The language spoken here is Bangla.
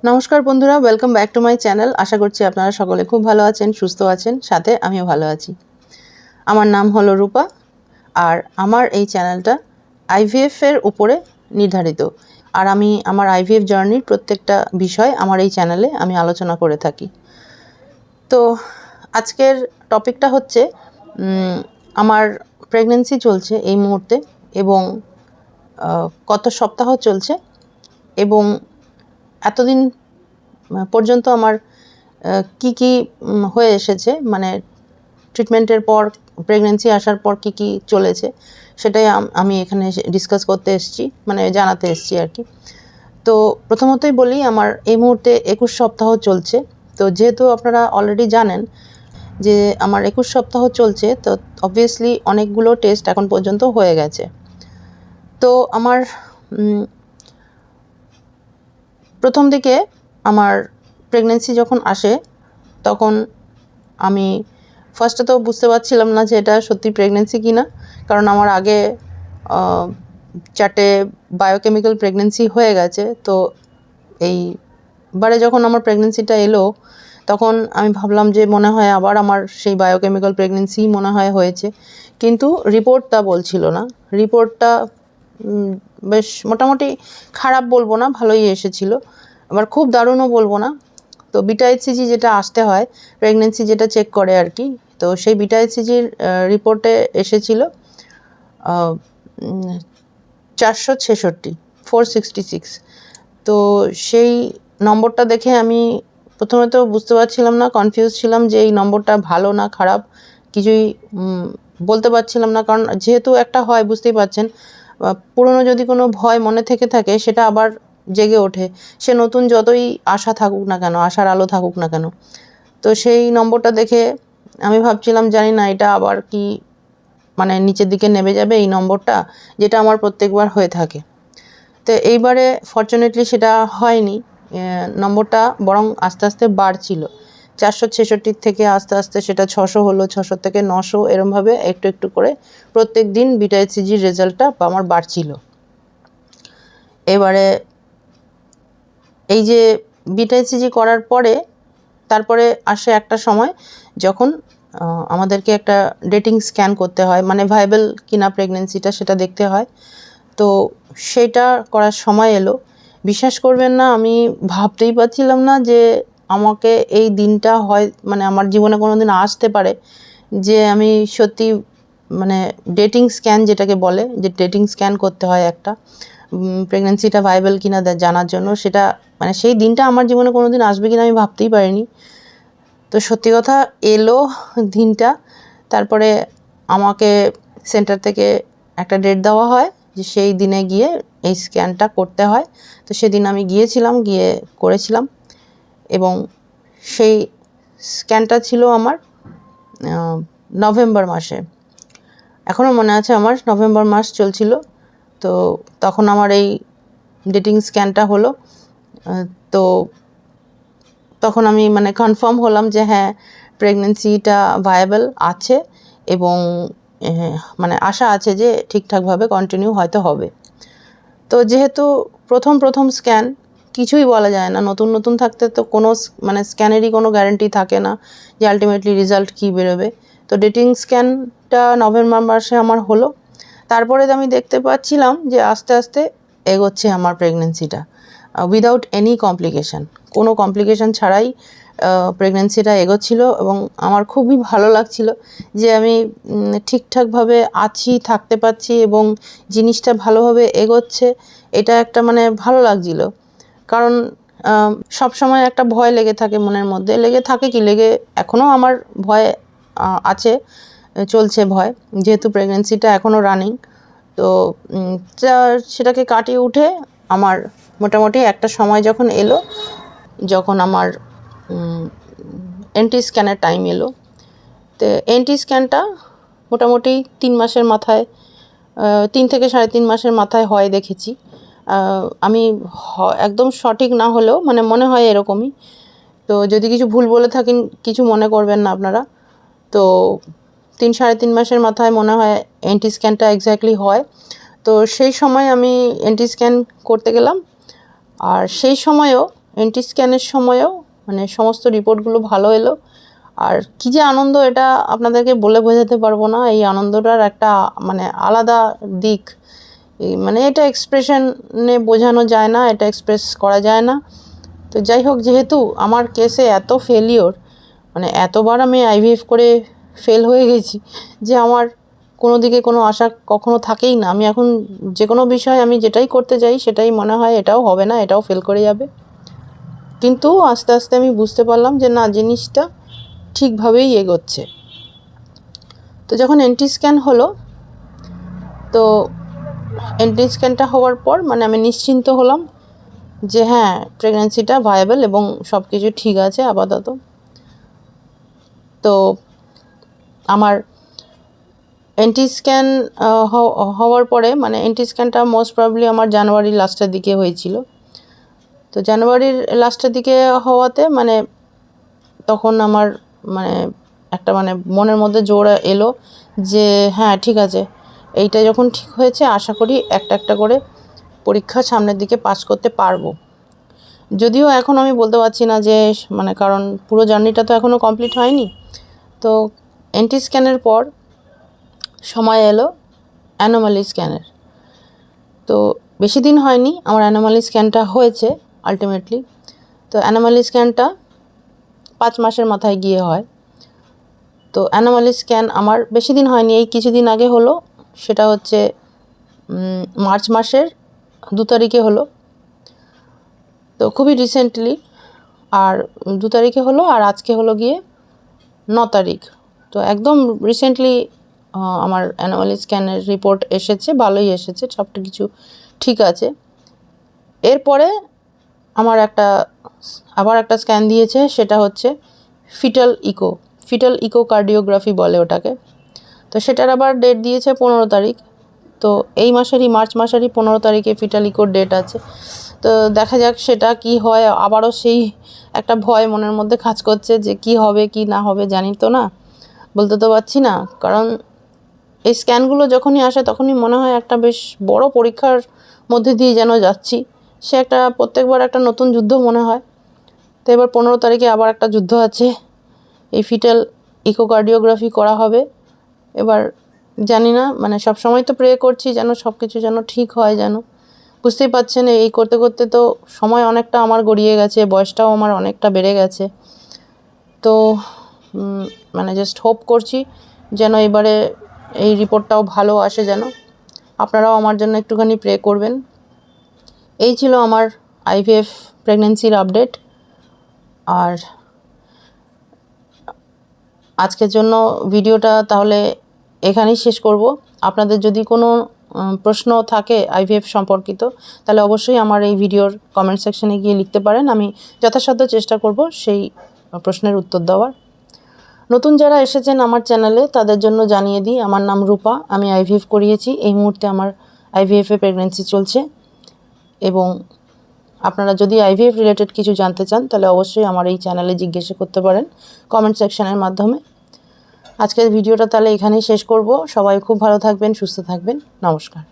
নমস্কার বন্ধুরা, welcome back to my channel. আশা করছি আপনারা সকলে খুব ভালো আছেন, সুস্থ আছেন, সাথে আমিও ভালো আছি। আমার নাম হলো রূপা, আর আমার এই চ্যানেলটা আইভিএফ এর উপরে নির্ধারিত। আর আমি আমার আইভিএফ জার্নির প্রত্যেকটা বিষয় আমার এই চ্যানেলে আমি আলোচনা করে থাকি। তো আজকের টপিকটা হচ্ছে আমার প্রেগন্যান্সি চলছে এই মুহূর্তে, এবং কত সপ্তাহ চলছে, এবং এতদিন পর্যন্ত আমার কি কি হয়ে এসেছে, মানে ট্রিটমেন্টের পর, প্রেগন্যান্সি আসার পর কি কি চলেছে, সেটাই আমি এখানে ডিসকাস করতে এসেছি, মানে জানাতে এসেছি আর কি। তো প্রথমতই বলি, আমার এই মুহূর্তে 21 সপ্তাহ চলছে। তো যেহেতু আপনারা অলরেডি জানেন যে আমার 21 সপ্তাহ চলছে, তো অবভিয়াসলি অনেকগুলো টেস্ট এখন পর্যন্ত হয়ে গেছে। তো আমার প্রথম দিকে আমার প্রেগন্যান্সি যখন আসে, তখন আমি ফার্স্টে তো বুঝতে পারছিলাম না যে এটা সত্যি প্রেগন্যান্সি কি না, কারণ আমার আগে 4টে বায়োকেমিক্যাল প্রেগন্যান্সি হয়ে গেছে। তো এইবারে যখন আমার প্রেগন্যান্সিটা এলো, তখন আমি ভাবলাম যে মনে হয় আবার আমার সেই বায়োকেমিক্যাল প্রেগন্যান্সি মনে হয় হয়েছে, কিন্তু রিপোর্টটা বলছিল না। রিপোর্টটা বেশ মোটামুটি খারাপ বলবো না, ভালোই এসেছিলো, আবার খুব দারুণও বলবো না। তো বিটা এইচসিজি যেটা আসতে হয়, প্রেগন্যান্সি যেটা চেক করে আর কি, তো সেই বিটা এইচসিজির রিপোর্টে এসেছিল 466। তো সেই নম্বরটা দেখে আমি প্রথমে তো বুঝতে পারছিলাম না, কনফিউজ ছিলাম যে এই নম্বরটা ভালো না খারাপ, কিছুই বলতে পারছিলাম না। কারণ যেহেতু একটা হয়, বুঝতেই পারছেন, পুরনো যদি কোনো ভয় মনে থেকে থাকে, সেটা আবার জেগে ওঠে, সে নতুন যতই আশা থাকুক না কেন, আশার আলো থাকুক না কেন। তো সেই নম্বরটা দেখে আমি ভাবছিলাম, জানি না এটা আবার কি মানে নিচের দিকে নেমে যাবে এই নম্বরটা, যেটা আমার প্রত্যেকবার হয়ে থাকে। তো এইবারে ফরচুনেটলি সেটা হয়নি, নম্বরটা বরং আস্তে আস্তে বাড়ছিল। 466 থেকে আস্তে আস্তে সেটা 600 হলো, 600 থেকে 900, এরমভাবে একটু একটু করে প্রত্যেক দিন বিটা এইচসিজির রেজাল্টটা আমার বাড়ছিল। এবারে এই যে বিটা এইচসিজি করার পরে, তারপরে আসে একটা সময় যখন আমাদেরকে একটা ডেটিং স্ক্যান করতে হয়, মানে ভাইবেল কিনা প্রেগনেন্সিটা সেটা দেখতে হয়। তো সেটা করার সময় এলো। বিশ্বাস করবেন না, আমি ভাবতেই পারছিলাম না যে আমাকে এই দিনটা হয়, মানে আমার জীবনে কোনো দিন আসতে পারে যে আমি সত্যি মানে ডেটিং স্ক্যান যেটাকে বলে, যে ডেটিং স্ক্যান করতে হয় একটা প্রেগনেন্সিটা ভাইবেল কিনা জানার জন্য, সেটা মানে সেই দিনটা আমার জীবনে কোনো দিন আসবে কিনা আমি ভাবতেই পারিনি। তো সত্যি কথা এলো দিনটা। তারপরে আমাকে সেন্টার থেকে একটা ডেট দেওয়া হয় যে সেই দিনে গিয়ে এই স্ক্যানটা করতে হয়। তো সেদিন আমি গিয়েছিলাম, গিয়ে করেছিলাম, এবং সেই স্ক্যানটা ছিল আমার নভেম্বর মাসে। এখনও মনে আছে, আমার নভেম্বর মাস চলছিল। তো তখন আমার এই ডেটিং স্ক্যানটা হলো। তো তখন আমি মানে কনফার্ম হলাম যে হ্যাঁ, প্রেগনেন্সিটা ভায়াবল আছে, এবং মানে আশা আছে যে ঠিকঠাকভাবে কন্টিনিউ হয়তো হবে। তো যেহেতু প্রথম স্ক্যান, কিছুই বলা যায় না, নতুন নতুন থাকতে তো কোনো মানে স্ক্যানেরই কোনো গ্যারেন্টি থাকে না যে আলটিমেটলি রেজাল্ট কী বেরোবে। তো ডেটিং স্ক্যানটা নভেম্বর মাসে আমার হলো। তারপরে আমি দেখতে পাচ্ছিলাম যে আস্তে আস্তে এগোচ্ছে আমার প্রেগনেন্সিটা, উইদাউট এনি কমপ্লিকেশান, কোনো কমপ্লিকেশান ছাড়াই প্রেগনেন্সিটা এগোচ্ছিলো, এবং আমার খুবই ভালো লাগছিল যে আমি ঠিকঠাকভাবে আছি, থাকতে পারছি, এবং জিনিসটা ভালোভাবে এগোচ্ছে। এটা একটা মানে ভালো লাগছিল। কারণ সব সময় একটা ভয় লেগে থাকে মনের মধ্যে, এখনও আমার ভয় আছে, চলছে ভয়, যেহেতু প্রেগনেন্সিটা এখনও রানিং। তো সেটাকে কাটিয়ে উঠে আমার মোটামুটি একটা সময় যখন এলো, যখন আমার এনটি স্ক্যানের টাইম এলো। তো এনটি স্ক্যানটা মোটামুটি 3 মাসের মাথায়, 3 থেকে 3.5 মাসের মাথায় হয় দেখেছি। আমি একদম সঠিক না হলেও মানে মনে হয় এরকমই। তো যদি কিছু ভুল বলে থাকেন, কিছু মনে করবেন না আপনারা। তো 3-3.5 মাসের মাথায় মনে হয় এনটি স্ক্যানটা এক্স্যাক্টলি হয়। তো সেই সময় আমি এনটি স্ক্যান করতে গেলাম, আর সেই সময়ও এনটি স্ক্যানের সময়ও মানে সমস্ত রিপোর্টগুলো ভালো এলো। আর কী যে আনন্দ, এটা আপনাদেরকে বলে বোঝাতে পারবো না। এই আনন্দটার একটা মানে আলাদা দিক, মানে এটা এক্সপ্রেশনে বোঝানো যায় না, এটা এক্সপ্রেস করা যায় না। তো যাই হোক, যেহেতু আমার কেসে এত ফেলিওর, মানে এতবার আমি আইভিএফ করে ফেল হয়ে গেছি যে আমার কোনো দিকে কোনো আশা কখনো থাকেই না। আমি এখন যে কোনো বিষয় আমি যেটাই করতে যাই সেটাই মনে হয় এটাও হবে না, এটাও ফেল করে যাবে। কিন্তু আস্তে আস্তে আমি বুঝতে পারলাম যে না, জিনিসটা ঠিকভাবেই এগোচ্ছে। তো যখন এনটি স্ক্যান হলো, তো এনটি স্ক্যানটা হওয়ার পর মানে আমি নিশ্চিন্ত হলাম যে হ্যাঁ, প্রেগন্যান্সিটা ভায়াবল এবং সব কিছু ঠিক আছে আপাতত। তো আমার এনটি স্ক্যান হওয়ার পরে মানে এনটি স্ক্যানটা মোস্ট প্রবাবলি আমার জানুয়ারির লাস্টের দিকে হয়েছিল। তো জানুয়ারির লাস্টের দিকে হওয়াতে মানে তখন আমার মানে একটা মানে মনের মধ্যে জোর এলো যে হ্যাঁ ঠিক আছে, এইটা যখন ঠিক হয়েছে আশা করি একটা একটা করে পরীক্ষা সামনের দিকে পাস করতে পারবো। যদিও এখন আমি বলতে পারছি না যে মানে, কারণ পুরো জার্নিটা তো এখনও কমপ্লিট হয়নি। তো এনটি স্ক্যানের পর সময় এলো অ্যানোমালি স্ক্যানের। তো বেশি দিন হয়নি আমার অ্যানোমালি স্ক্যানটা হয়েছে আলটিমেটলি। তো অ্যানোমালি স্ক্যানটা 5 মাসের মাথায় গিয়ে হয়। তো অ্যানোমালি স্ক্যান আমার বেশি দিন হয়নি, এই কিছুদিন আগে হলো। সেটা হচ্ছে মার্চ মাসের 2 তারিখে হলো। তো খুবই রিসেন্টলি, আর 2 তারিখে হলো, আর আজকে হলো গিয়ে 9 তারিখ। তো একদম রিসেন্টলি আমার অ্যানোমালি স্ক্যানের রিপোর্ট এসেছে, ভালোই এসেছে, সব কিছু ঠিক আছে। এরপরে আমার আবার একটা স্ক্যান দিয়েছে, সেটা হচ্ছে ফিটাল ইকোকার্ডিওগ্রাফি বলে ওটাকে। তো সেটার আবার ডেট দিয়েছে 15 তারিখ। তো এই মাসেরই মার্চ মাসেরই 15 তারিখে ফিটাল ইকোর ডেট আছে। তো দেখা যাক সেটা কি হয়। আবারও সেই একটা ভয় মনের মধ্যে কাজ করছে যে কি হবে কি না হবে জানি তো না, বলতে তো পারছি না। কারণ এই স্ক্যানগুলো যখনই আসে তখনই মনে হয় একটা বেশ বড় পরীক্ষার মধ্যে দিয়ে যেন যাচ্ছি। সে একটা প্রত্যেকবার একটা নতুন যুদ্ধ মনে হয়। তো এবার 15 তারিখে আবার একটা যুদ্ধ আছে, এই ফিটাল ইকোকার্ডিওগ্রাফি করা হবে। এবার জানি না, মানে সব সময় তো প্রে করছি যেন সব কিছু যেন ঠিক হয়। যেন বুঝতেই পারছেন, এই করতে করতে তো সময় অনেকটা আমার গড়িয়ে গেছে, বয়সটাও আমার অনেকটা বেড়ে গেছে। তো মানে জাস্ট হোপ করছি যেন এবারে এই রিপোর্টটাও ভালো আসে। যেন আপনারাও আমার জন্য একটুখানি প্রে করবেন। এই ছিল আমার আইভিএফ প্রেগন্যান্সির আপডেট। আর আজকের জন্য ভিডিওটা তাহলে এখানেই শেষ করব। আপনাদের যদি কোনো প্রশ্ন থাকে আইভিএফ সম্পর্কিত, তাহলে অবশ্যই আমার এই ভিডিওর কমেন্ট সেকশনে গিয়ে লিখতে পারেন। আমি যথাসাধ্য চেষ্টা করব সেই প্রশ্নের উত্তর দেওয়ার। নতুন যারা এসেছেন আমার চ্যানেলে তাদের জন্য জানিয়ে দিই, আমার নাম রূপা, আমি আইভিএফ করিয়েছি। এই মুহূর্তে আমার আইভিএফে প্রেগন্যান্সি চলছে। এবং আপনারা যদি আইভিএফ রিলেটেড কিছু জানতে চান তাহলে অবশ্যই আমার এই চ্যানেলে জিজ্ঞাসা করতে পারেন কমেন্ট সেকশনের মাধ্যমে। আজকের ভিডিওটা তাহলে এখানেই শেষ করব। সবাই খুব ভালো থাকবেন, সুস্থ থাকবেন। নমস্কার।